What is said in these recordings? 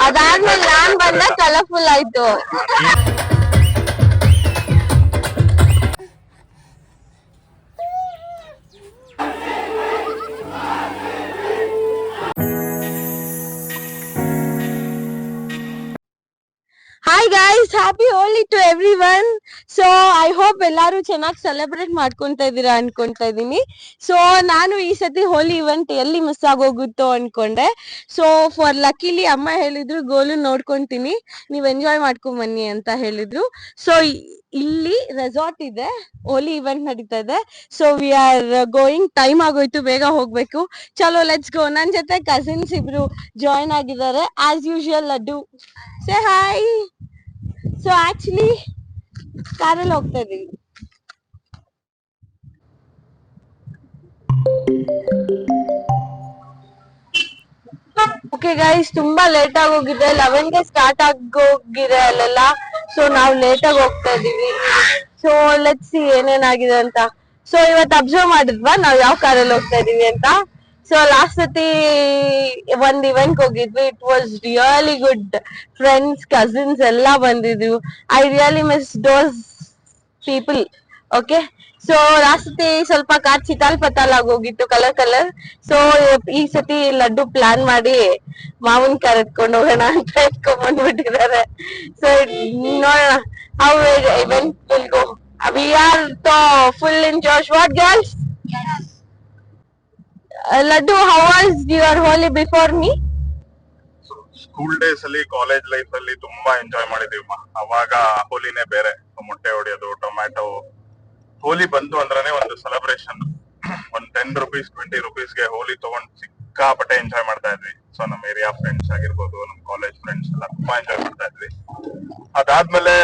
ಅದಾದ್ಮೇಲೆ ನಾನ್ ಬಂದ ಕಲರ್ಫುಲ್ ಆಯ್ತು. Hi guys, happy Holi to everyone. So I hope ಎಲ್ಲಾರು ಚೆನ್ನಾಗಿ ಸೆಲೆಬ್ರೇಟ್ ಮಾಡ್ಕೊಂತ ಇದೀರಾ ಅನ್ಕೊಂತಾ ಇದೀನಿ. ಸೊ ನಾನು ಈ ಸತಿ ಹೋಲಿ ಇವೆಂಟ್ ಎಲ್ಲಿ ಮಿಸ್ ಆಗೋಗುತ್ತೋ ಅನ್ಕೊಂಡೆ. ಸೊ ಫಾರ್ ಲಕಿಲಿ ಅಮ್ಮ ಹೇಳಿದ್ರು ಗೋಲು ನೋಡ್ಕೊಂತೀನಿ, ನೀವ್ ಎಂಜಾಯ್ ಮಾಡ್ಕೊಂಡ್ ಬನ್ನಿ ಅಂತ ಹೇಳಿದ್ರು. ಸೊ ಇಲ್ಲಿ ರೆಸಾರ್ಟ್ ಇದೆ, ಹೋಲಿ ಇವೆಂಟ್ ನಡೀತಾ ಇದೆ. So we are going, time ಆಗೋಯ್ತು, ಬೇಗ ಹೋಗ್ಬೇಕು. ಚಲೋ ಲೆಟ್ಸ್ ಗೋ. ನನ್ ಜೊತೆ ಕಸಿನ್ಸ್ ಇಬ್ರು ಜಾಯಿನ್ ಆಗಿದ್ದಾರೆ as usual. Laddu say hi. So actually ಕಾರಲ್ಲಿ ಹೋಗ್ತಾ ಇದೀವಿ. ಓಕೆ ಗೈಸ್, ತುಂಬಾ ಲೇಟ್ ಆಗಿ ಹೋಗಿದೆ. 11ಗೆ ಸ್ಟಾರ್ಟ್ ಆಗೋಗಿದೆ ಅಲ್ಲೆಲ್ಲ. ಸೊ ನಾವು ಲೇಟ್ ಆಗಿ ಹೋಗ್ತಾ ಇದೀವಿ. ಸೊ ಲೆಟ್ಸ್ ಸಿ ಏನೇನಾಗಿದೆ ಅಂತ. ಸೊ ಇವತ್ತು ಅಬ್ಸರ್ವ್ ಮಾಡಿದ್ವಾ ನಾವ್ ಯಾವ ಕಾರಲ್ಲಿ ಹೋಗ್ತಾ ಇದೀವಿ ಅಂತ. ಸೊ ಲಾಸ್ಟ್ ಸತಿ ಒಂದ್ ಇವೆಂಟ್ ಹೋಗಿದ್ವಿ, it was really good. Friends, cousins ಎಲ್ಲ ಬಂದಿದ್ರು. I really miss those people. Okay, so last ಸತಿ ಸ್ವಲ್ಪ ಕಾರ್ ಚಿತಾಲ್ ಪತಾಲ್ ಆಗೋಗಿತ್ತು, ಕಲರ್. ಸೊ ಈ ಸತಿ ಲಡ್ಡು ಪ್ಲಾನ್ ಮಾಡಿ ಮಾವನ್ ಕಾರ್ ಎತ್ಕೊಂಡು ಹೋಗೋಣ ಅಂತ ಎತ್ಕೊಂಡ್ ಬಂದ್ಬಿಟ್ಟಿದ್ದಾರೆ. ಸೊ ನೋಡೋಣ how event will go. We are full in Josh. What girls? Laddu, how was your Holi before me? School days ಅಲ್ಲಿ, ಕಾಲೇಜ್ ಲೈಫ್ ಅಲ್ಲಿ ತುಂಬಾ ಎಂಜಾಯ್ ಮಾಡಿದೀವಿ. ಅವಾಗ ಹೋಲಿನೇ ಬೇರೆ. ಮೊಟ್ಟೆ ಹೊಡೆಯೋದು, ಟೊಮ್ಯಾಟೊ. ಹೋಲಿ ಬಂತು ಅಂದ್ರೇನೆ ಒಂದು ಸೆಲೆಬ್ರೇಷನ್. ಒಂದ್ 10 rupees 20 rupeesಗೆ ಹೋಲಿ ತಗೊಂಡ್ ಸಿಕ್ಕಾಪಟ್ಟೆ ಎಂಜಾಯ್ ಮಾಡ್ತಾ ಇದ್ವಿ. ಸೊ ನಮ್ ಏರಿಯಾ ಫ್ರೆಂಡ್ಸ್ ಆಗಿರ್ಬೋದು, ನಮ್ ಕಾಲೇಜ್ ಫ್ರೆಂಡ್ಸ್ ಎಲ್ಲ ತುಂಬಾ ಎಂಜಾಯ್ ಮಾಡ್ತಾ ಇದ್ವಿ. ಅದಾದ್ಮೇಲೆ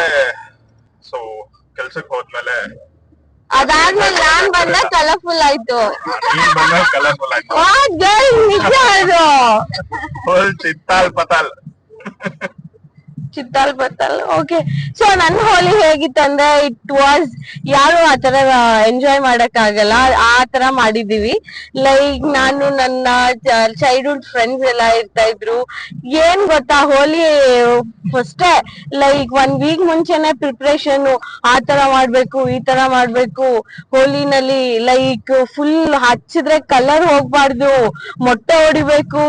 ಸೊ ಕೆಲ್ಸಕ್ಕೆ ಹೋದ್ಮೇಲೆ ನಾನ್ ಬಂದ ಕಲರ್ಫುಲ್ ಆಯ್ತು. ಕಲರ್ಫುಲ್ ಆಯ್ತು. ನಿಜ ಅದು. ಫುಲ್ ಚಿತ್ತಾಲ್ ಪತಾಲ್. ಓಕೆ, ಸೊ ನನ್ ಹೋಲಿ ಹೇಗಿತ್ತಂದ್ರೆ, ಇಟ್ ವಾಸ್, ಯಾರು ಆತರ ಎಂಜಾಯ್ ಮಾಡಕ್ ಆಗಲ್ಲ ಆ ತರ ಮಾಡಿದೀವಿ. ಲೈಕ್ ನಾನು ನನ್ನ ಚೈಲ್ಡ್ಹುಡ್ ಫ್ರೆಂಡ್ಸ್ ಎಲ್ಲ ಇರ್ತಾ ಇದ್ರು. ಏನ್ ಗೊತ್ತಾ, ಹೋಲಿ ಫಸ್ಟೇ ಲೈಕ್ 1 week ಮುಂಚೆನೆ ಪ್ರಿಪ್ರೇಷನ್. ಆ ತರ ಮಾಡ್ಬೇಕು, ಈ ತರ ಮಾಡ್ಬೇಕು. ಹೋಲಿನಲ್ಲಿ ಲೈಕ್ ಫುಲ್ ಹಚ್ಚಿದ್ರೆ ಕಲರ್ ಹೋಗ್ಬಾರ್ದು, ಮೊಟ್ಟೆ ಹೊಡಿಬೇಕು,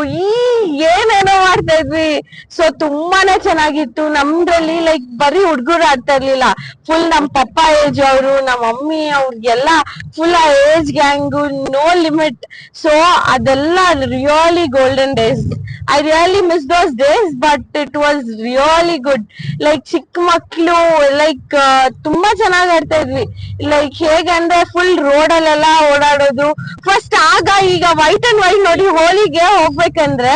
ಏನೇನೋ ಮಾಡ್ತಾ ಇದ್ವಿ. ಸೊ ತುಂಬಾನೇ ಚೆನ್ನಾಗಿತ್ತು. ನಮ್ದ್ರಲ್ಲಿ ಲೈಕ್ ಬರೀ ಹುಡ್ಗರು ಆಡ್ತಾ ಇರ್ಲಿಲ್ಲ, ಫುಲ್ ನಮ್ ಪಪ್ಪ ಏಜ್ ಅವರು, ನಮ್ಮ ಮಮ್ಮಿ ಅವ್ರಿಗೆಲ್ಲ ಫುಲ್ ಆ age gang, no limit. So ಅದೆಲ್ಲ really golden days. I really miss those days, but it was really good. Like ಚಿಕ್ಕ ಮಕ್ಳು ಲೈಕ್ ತುಂಬಾ ಚೆನ್ನಾಗ್ ಆಡ್ತಾ ಇದ್ವಿ. ಲೈಕ್ ಹೇಗಂದ್ರೆ ಫುಲ್ ರೋಡ್ ಅಲ್ಲೆಲ್ಲ ಓಡಾಡೋದು. ಫಸ್ಟ್ ಆಗ, ಈಗ ವೈಟ್ ಅಂಡ್ ವೈಟ್ ನೋಡಿ, ಹೋಲಿಗೆ ಹೋಗ್ಬೇಕಂದ್ರೆ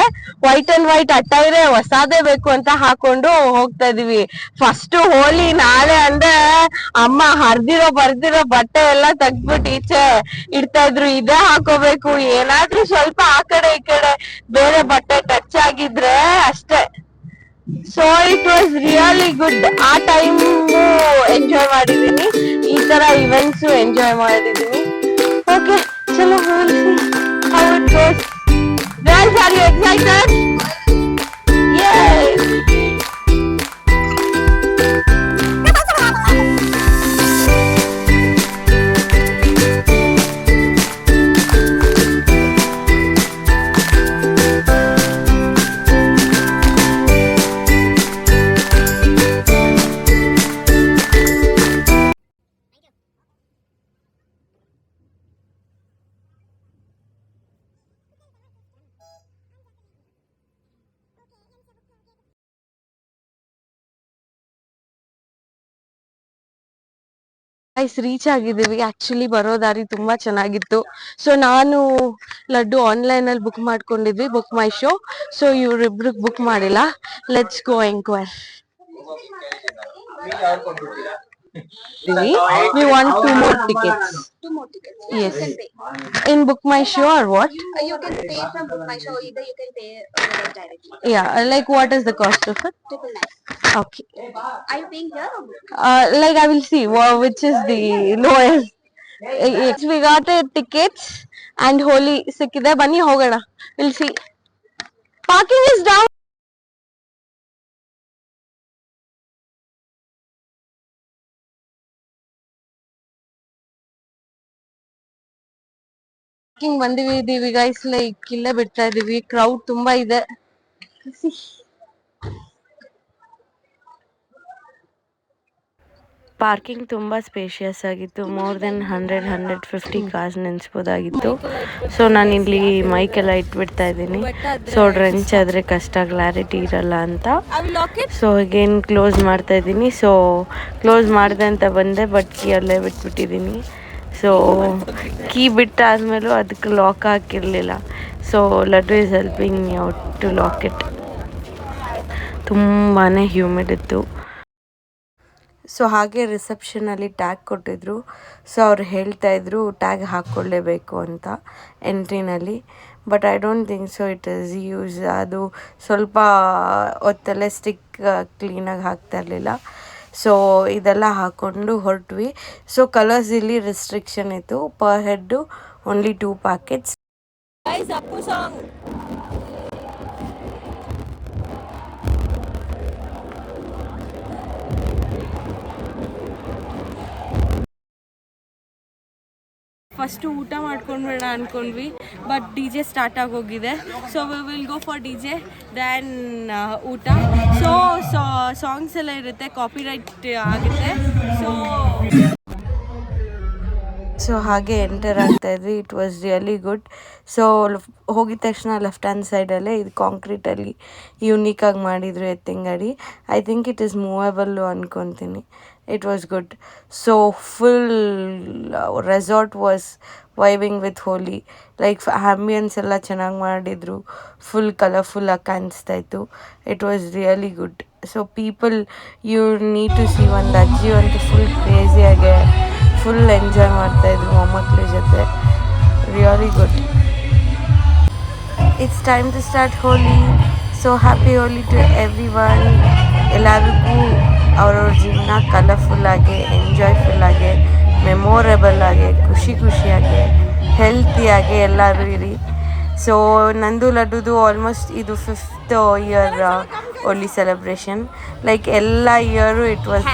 ವೈಟ್ ಅಂಡ್ ವೈಟ್ ಅಟ್ಟೈರೆ ಹೊಸಾದೇ ಬೇಕು ಅಂತ ಹಾಕೊಂಡು ಹೋಗ್ತಾ ಇದೀವಿ. ಫಸ್ಟ್ ಹೋಲಿ ನಾಳೆ ಅಂದ್ರೆ ಅಮ್ಮ ಬರ್ದಿರೋ ಬಟ್ಟೆ ಎಲ್ಲ ತೆಗ್ದ್ಬಿಟ್ಟು ಈಚೆ ಇಡ್ತಾ ಇದ್ರು. ಇದೇ ಹಾಕೋಬೇಕು, ಏನಾದ್ರೂ ಸ್ವಲ್ಪ ಆ ಕಡೆ ಈ ಕಡೆ ಬೇರೆ ಬಟ್ಟೆ ಟಚ್ ಆಗಿದ್ರೆ ಅಷ್ಟೇ. So it was really good. ಆ ಟೈಮ್ ಎಂಜಾಯ್ ಮಾಡಿದೀನಿ, ಈ ತರ ಇವೆಂಟ್ಸ್ ಎಂಜಾಯ್ ಮಾಡಿದೀನಿ. ಓಕೆ, ಚಲೋ how it goes. Guys, are you excited? Yay! Guys, reach ಆಗಿದ್ದೀವಿ. ಆಕ್ಚುಲಿ ಬರೋ ದಾರಿ ತುಂಬಾ ಚೆನ್ನಾಗಿತ್ತು. ಸೊ ನಾನು ಲಡ್ಡು ಆನ್ಲೈನ್ ಅಲ್ಲಿ ಬುಕ್ ಮಾಡ್ಕೊಂಡಿದ್ವಿ, ಬುಕ್ ಮೈ ಶೋ. ಸೊ ಇವ್ರಿಬ್ರಿಗೆ ಬುಕ್ ಮಾಡಿಲ್ಲ. Let's go enquire. We want 2 more tickets. 2 more tickets. Yes. You can pay. In Book My Show or what? You can pay from Book My Show. Either you can pay directly. Yeah, like what is the cost of it? 999. Okay. Are you paying here or book? Like I will see which is the lowest. We got the tickets and Holi ಸಿಕ್ಕಿದೆ. ಬನ್ನಿ ಹೋಗೋಣ. We'll see. Parking is down. ಹಿಂಗ್ ಬಂದಿದೀವಿ guys, like ಇಲ್ಲೇ ಬಿಡ್ತಾ ಇದೀವಿ, crowd ತುಂಬಾ ಇದೆ. ಪಾರ್ಕಿಂಗ್ ತುಂಬ ಸ್ಪೇಷಿಯಸ್ ಆಗಿತ್ತು. ಮೋರ್ ದೆನ್ 150 ಕಾರ್ಸ್ ನಿಲ್ಲಿಸ್ಬೋದಾಗಿತ್ತು. ಸೊ ನಾನು ಇಲ್ಲಿ ಮೈಕೆಲ್ಲ ಇಟ್ಬಿಡ್ತಾ ಇದ್ದೀನಿ. ಸೊ ಡ್ರೆಂಚ್ ಆದರೆ ಕಷ್ಟ, ಕ್ಲಾರಿಟಿ ಇರಲ್ಲ ಅಂತ. ಸೊ ಅಗೇನ್ ಕ್ಲೋಸ್ ಮಾಡ್ತಾ ಇದ್ದೀನಿ. ಸೊ ಕ್ಲೋಸ್ ಮಾಡಿದೆ ಅಂತ ಬಂದೆ, ಬಟ್ ಕೀ ಅಲ್ಲೇ ಬಿಟ್ಬಿಟ್ಟಿದ್ದೀನಿ. ಸೊ ಕೀ ಬಿಟ್ಟಾದ್ಮೇಲೂ ಅದಕ್ಕೆ ಲಾಕ್ ಹಾಕಿರಲಿಲ್ಲ. So Laddu is helping me out to lock it. ತುಂಬಾ ಹ್ಯೂಮಿಡ್ ಇತ್ತು. ಸೊ ಹಾಗೆ ರಿಸೆಪ್ಷನಲ್ಲಿ ಟ್ಯಾಗ್ ಕೊಟ್ಟಿದ್ರು. ಸೊ ಅವ್ರು ಹೇಳ್ತಾಯಿದ್ರು ಟ್ಯಾಗ್ ಹಾಕ್ಕೊಳ್ಳೇಬೇಕು ಅಂತ ಎಂಟ್ರಿನಲ್ಲಿ. But I don't think so it is use. ಅದು ಸ್ವಲ್ಪ ಹೊತ್ತಲ್ಲೇ ಸ್ಟಿಕ್ ಕ್ಲೀನಾಗಿ ಹಾಕ್ತಾ ಇರಲಿಲ್ಲ. ಸೊ ಇದೆಲ್ಲ ಹಾಕ್ಕೊಂಡು ಹೊರಟ್ವಿ. ಸೊ ಕಲರ್ಸ್ ಇಲ್ಲಿ ರಿಸ್ಟ್ರಿಕ್ಷನ್ ಇತ್ತು. Per head only 2 packets. First ಊಟ ಮಾಡ್ಕೊಂಡ್ಬೇಡ ಅಂದ್ಕೊಂಡ್ವಿ, ಬಟ್ ಡಿ ಜೆ ಸ್ಟಾರ್ಟ್ ಆಗೋಗಿದೆ. So we will go for D J then ಊಟ. ಸೊ ಸಾಂಗ್ಸ್ ಎಲ್ಲ ಇರುತ್ತೆ, ಕಾಪಿರೈಟ್ ಆಗುತ್ತೆ. ಸೊ ಹಾಗೆ ಎಂಟರ್ ಆಗ್ತಾಯಿದ್ವಿ. It was really good. So ಹೋಗಿದ ತಕ್ಷಣ ಲೆಫ್ಟ್ ಹ್ಯಾಂಡ್ ಸೈಡಲ್ಲೇ ಇದು ಕಾಂಕ್ರೀಟಲ್ಲಿ ಯೂನಿಕಾಗಿ ಮಾಡಿದರು ಎತ್ತಿಂಗಡಿ. I think it is movable ಅಂದ್ಕೊತೀನಿ. It was good. So full resort was ವೈಬಿಂಗ್ with Holi. Like ambience ಎಲ್ಲ ಚೆನ್ನಾಗಿ ಮಾಡಿದರು. ಫುಲ್ ಕಲರ್ಫುಲ್ಲಾಗಿ ಕಾಣಿಸ್ತಾ ಇತ್ತು. It was really good. So people you need to see. ಒಂದು ಅಜ್ಜಿ ಅಂತೂ ಫುಲ್ ಕ್ರೇಜಿಯಾಗೆ ಫುಲ್ ಎಂಜಾಯ್ ಮಾಡ್ತಾಯಿದ್ರು ಮೊಮ್ಮಕ್ಕಳ ಜೊತೆ. Really good. It's time to start Holi. So happy Holi to everyone. ಎಲ್ಲರಿಗೂ ಅವ್ರವ್ರ ಜೀವನ ಕಲರ್ಫುಲ್ಲಾಗಿ, ಎಂಜಾಯ್ಫುಲ್ಲಾಗಿ, ಮೆಮೊರೇಬಲ್ ಆಗಿ, ಖುಷಿಯಾಗಿ, ಹೆಲ್ತಿಯಾಗಿ ಎಲ್ಲರೂ ಇರಿ. ಸೊ ನಂದು ಲಡ್ಡುದು ಆಲ್ಮೋಸ್ಟ್ ಇದು 5th year Holi celebration. Like ಎಲ್ಲ ಇಯರು ಇಟ್ ವಾಸ್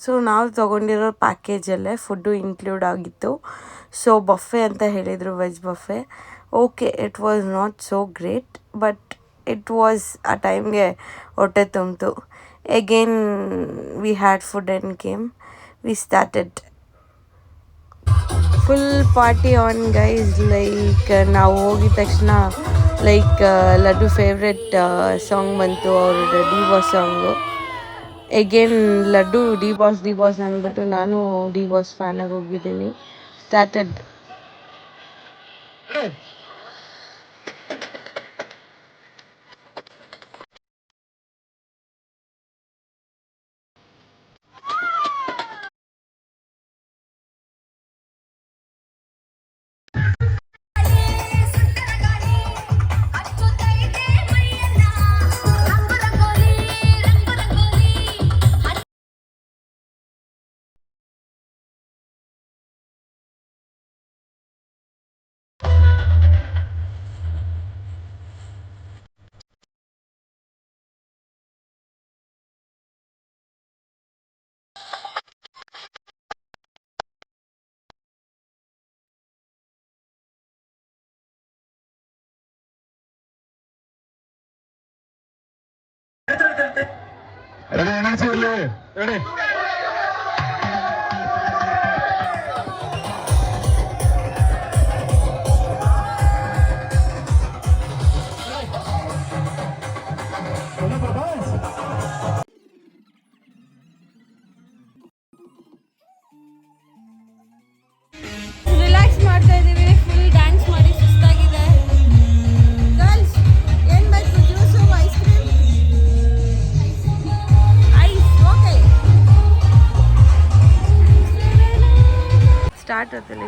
ಸೊ ನಾವು ತೊಗೊಂಡಿರೋ ಪ್ಯಾಕೇಜಲ್ಲೇ ಫುಡ್ಡು ಇನ್ಕ್ಲೂಡ್ ಆಗಿತ್ತು. ಸೊ ಬಫೆ ಅಂತ ಹೇಳಿದರು, veg buffet. Okay, it was not so great, but it was ಆ ಟೈಮ್ಗೆ ಹೊಟ್ಟೆ ತುಂಬಿತು. Again we had food and came. We started full party on guys. Like ನಾವು ಹೋಗಿದ ತಕ್ಷಣ ಲೈಕ್ ಲಡ್ಡು ಫೇವ್ರೆಟ್ ಸಾಂಗ್ ಬಂತು, ಅವ್ರದ್ದು D boss song. Again Laddu D boss ಅಂದ್ಬಿಟ್ಟು ನಾನು ಡಿ ಬಾಸ್ ಫ್ಯಾನಾಗಿ ಹೋಗಿದ್ದೀನಿ. ಸ್ಟಾರ್ಟೆಡ್. Ready?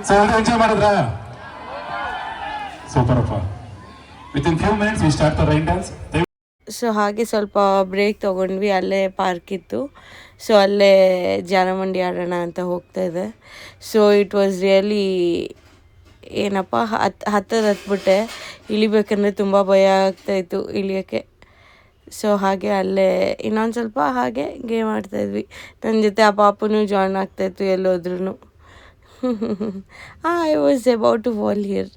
ಸೊ ಎಲ್ಲರೂ ಎಂಜಾಯ್ ಮಾಡಿದ್ರಾ? ಸೂಪರ್ ಅಪ್ಪ. Within few minutes we start the rain dance. So ಹಾಗೆ ಸ್ವಲ್ಪ ಬ್ರೇಕ್ ತೊಗೊಂಡ್ವಿ, ಅಲ್ಲೇ ಪಾರ್ಕ್ ಇತ್ತು, ಸೊ ಅಲ್ಲೇ ಜಾನಮಂಡಿ ಆಡೋಣ ಅಂತ ಹೋಗ್ತಾ ಇದೆ. ಸೊ ಇಟ್ ವಾಸ್ ರಿಯಲಿ ಏನಪ್ಪ, ಹತ್ಬಿಟ್ಟೆ. ಇಳಿಬೇಕಂದ್ರೆ ತುಂಬ ಭಯ ಆಗ್ತಾಯಿತ್ತು ಇಳಿಯೋಕ್ಕೆ. ಸೊ ಹಾಗೆ ಅಲ್ಲೇ ಇನ್ನೊಂದು ಸ್ವಲ್ಪ ಹಾಗೆ ಗೇಮ್ ಆಡ್ತಾಯಿದ್ವಿ. ನನ್ನ ಜೊತೆ ಆ ಪಾಪನೂ ಜಾಯ್ನ್ ಆಗ್ತಾಯಿತ್ತು ಎಲ್ಲೋದ್ರೂ. I was about to wall here.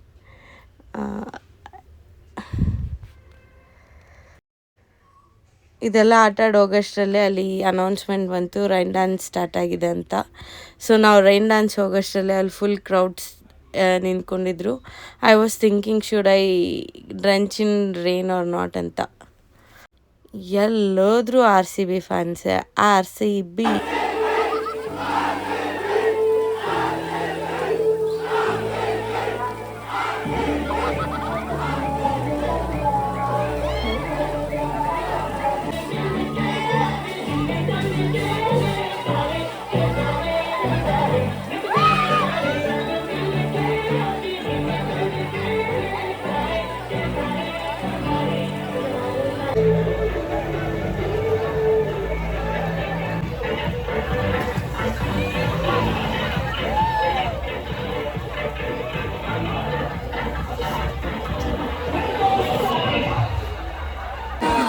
ಇದೆಲ್ಲ ಆಟ ಹೋಗೋಷ್ಟರಲ್ಲೇ ಅಲ್ಲಿ ಅನೌನ್ಸ್ಮೆಂಟ್ ಬಂತು ರೈನ್ ಡ್ಯಾನ್ಸ್ ಸ್ಟಾರ್ಟ್ ಆಗಿದೆ ಅಂತ. ಸೊ ನಾವು ರೈನ್ ಡ್ಯಾನ್ಸ್ ಹೋಗೋಷ್ಟರಲ್ಲೇ ಅಲ್ಲಿ ಫುಲ್ ಕ್ರೌಡ್ಸ್ ನಿಂತ್ಕೊಂಡಿದ್ರು. I was thinking should I drench in rain or not ಅಂತ. ಎಲ್ಲೋದ್ರೂ RCB ಫ್ಯಾನ್ಸೇ, RCB.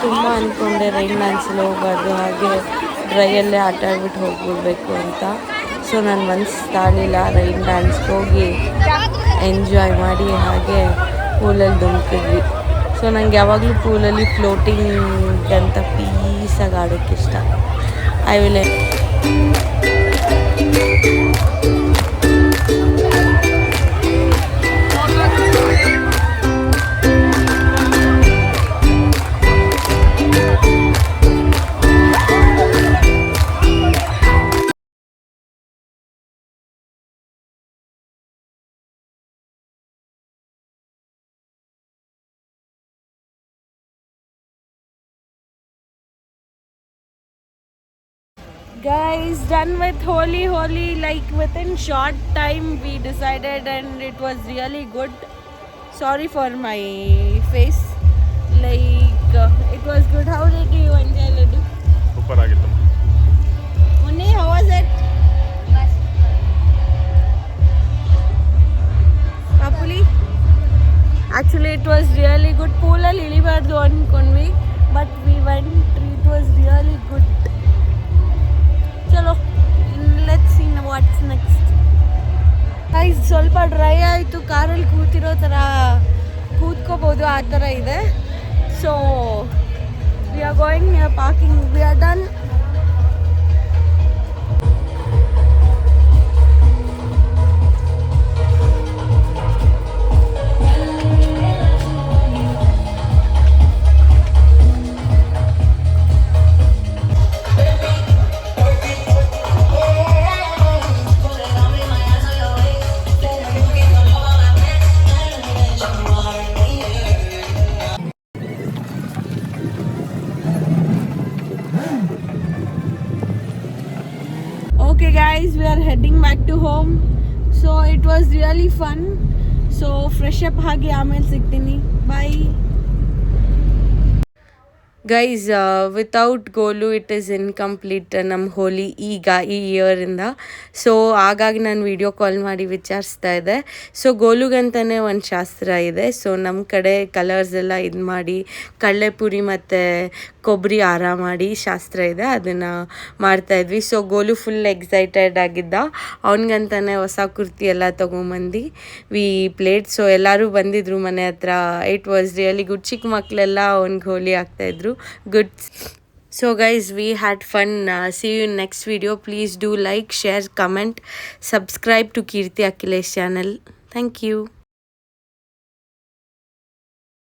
ತುಂಬ ಅಂದ್ಕೊಂಡೆ ರೈನ್ ಡ್ಯಾನ್ಸಲ್ಲಿ ಹೋಗಬಾರ್ದು, ಹಾಗೆ ಡ್ರೈಯಲ್ಲೇ ಆಟ ಆಡ್ಬಿಟ್ಟು ಹೋಗ್ಬಿಡ್ಬೇಕು ಅಂತ. ಸೊ ನಾನು ಮನ್ಸು ತಾಳಿಲ್ಲ, ರೈನ್ ಡ್ಯಾನ್ಸ್ಗೆ ಹೋಗಿ ಎಂಜಾಯ್ ಮಾಡಿ ಹಾಗೆ ಪೂಲಲ್ಲಿ ಧುಮುಕಿದ್ವಿ. ಸೊ ನಂಗೆ ಯಾವಾಗಲೂ ಪೂಲಲ್ಲಿ ಫ್ಲೋಟಿಂಗ್ ಅಂತ ಪೀಸಾಗಿ ಆಡೋಕ್ಕೆ ಇಷ್ಟ. I will Guys, done with Holi, like within short time we decided and it was really good. Sorry for my face, like it was good. How did you enjoy Laddu? Super ಆಗಿತ್ತು. Munni, how was it? Papuli? Actually it was really good. Pool ಅಲ್ಲಿ ಇಳಿಬಾರ್ದು ಅನ್ಕೊಂಡ್ವಿ, but we went, it was really good. ಚಲೋ, let's see what's next. Guys, ಸ್ವಲ್ಪ dry ಆಯಿತು, ಕಾರಲ್ಲಿ ಕೂತಿರೋ ಥರ ಕೂತ್ಕೋಬೋದು, ಆ ಥರ ಇದೆ. So we are going near parking, we are done. Okay guys, we are heading back to home. So it was really fun. So fresh up ಆಗಿ ಆಮೇಲೆ ಸಿಗ್ತೀನಿ. Bye. Guys, without goal it is incomplete ನಮ್ಮ ಹೋಲಿ ಈಗ ಈ ಇಯರಿಂದ. So ಹಾಗಾಗಿ ನಾನು video call ಮಾಡಿ ವಿಚಾರಿಸ್ತಾ ಇದ್ದೆ. ಸೊ ಗೋಲುಗಂತಲೇ ಒಂದು ಶಾಸ್ತ್ರ ಇದೆ. ಸೊ ನಮ್ಮ ಕಡೆ ಕಲರ್ಸ್ ಎಲ್ಲ ಇದು ಮಾಡಿ ಕಡಲೆಪುರಿ ಮತ್ತು ಕೊಬ್ಬರಿ ಹಾರ ಮಾಡಿ ಶಾಸ್ತ್ರ ಇದೆ, ಅದನ್ನು ಮಾಡ್ತಾಯಿದ್ವಿ. ಸೊ ಗೋಲು ಫುಲ್ ಎಕ್ಸೈಟೆಡ್ ಆಗಿದ್ದ, ಅವನಿಗಂತಲೇ ಹೊಸ ಕುರ್ತಿ ಎಲ್ಲ ತೊಗೊಂಬಂದು ವಿ ಪ್ಲೇಟ್. ಸೊ ಎಲ್ಲರೂ ಬಂದಿದ್ರು ಮನೆ ಹತ್ರ. It was really good. ಚಿಕ್ಕ ಮಕ್ಕಳೆಲ್ಲ ಅವ್ನಿಗೆ ಹೋಲಿ ಆಗ್ತಾಯಿದ್ರು. Good. So guys, we had fun. See you in next video. Please do like, share, comment, subscribe to Kirti Akhilesh channel. Thank you.